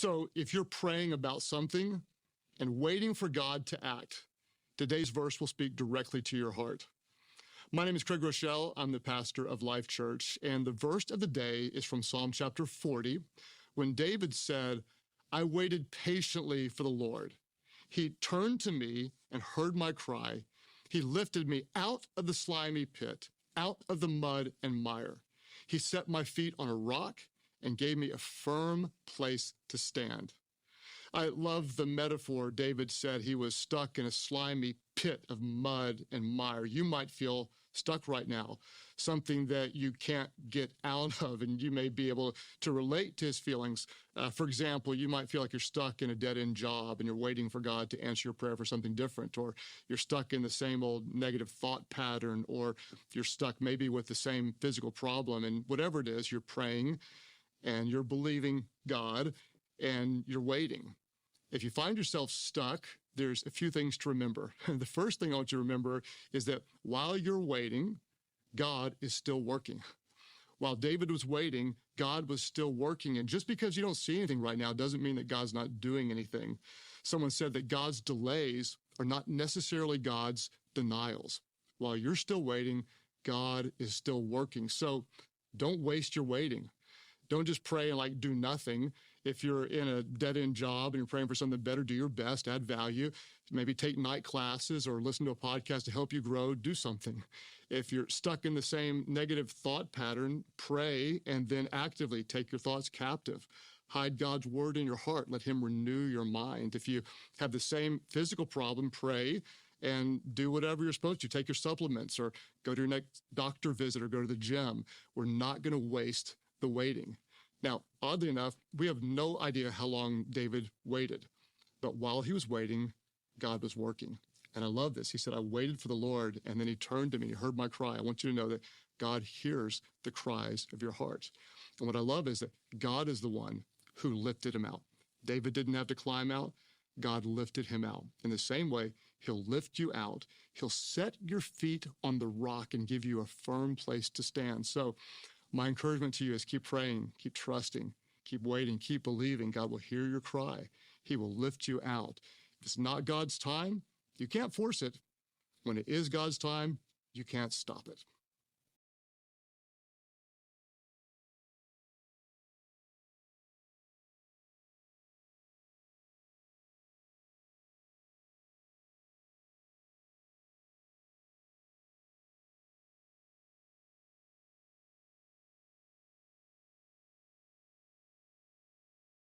So if you're praying about something and waiting for God to act, today's verse will speak directly to your heart. My name is Groeschel. I'm the pastor of Life Church, and the verse of the day is from Psalm chapter 40, when David said, "I waited patiently for the Lord. He turned to me and heard my cry. He lifted me out of the slimy pit, out of the mud and mire. He set my feet on a rock and gave me a firm place to stand." I love the metaphor. David said he was stuck in a slimy pit of mud and mire. You might feel stuck right now, something that you can't get out of, and you may be able to relate to his feelings. For example, you might feel like you're stuck in a dead-end job and you're waiting for God to answer your prayer for something different, or you're stuck in the same old negative thought pattern, or you're stuck maybe with the same physical problem, and whatever it is, you're praying and you're believing God and you're waiting. If you find yourself stuck, there's a few things to remember. The first thing I want you to remember is that while you're waiting, God is still working. While David was waiting, God was still working. And just because you don't see anything right now doesn't mean that God's not doing anything. Someone said that God's delays are not necessarily God's denials. While you're still waiting, God is still working. So don't waste your waiting. Don't just pray and do nothing. If you're in a dead-end job and you're praying for something better, do your best, add value. Maybe take night classes or listen to a podcast to help you grow, do something. If you're stuck in the same negative thought pattern, pray and then actively take your thoughts captive. Hide God's word in your heart. Let him renew your mind. If you have the same physical problem, pray and do whatever you're supposed to. Take your supplements or go to your next doctor visit or go to the gym. We're not going to waste the waiting. Now, oddly enough, we have no idea how long David waited, but while he was waiting, God was working. And I love this. He said, "I waited for the Lord," and then he turned to me, he heard my cry. I want you to know that God hears the cries of your heart. And what I love is that God is the one who lifted him out. David didn't have to climb out. God lifted him out. In the same way, he'll lift you out. He'll set your feet on the rock and give you a firm place to stand. So my encouragement to you is keep praying, keep trusting, keep waiting, keep believing. God will hear your cry. He will lift you out. If it's not God's time, you can't force it. When it is God's time, you can't stop it.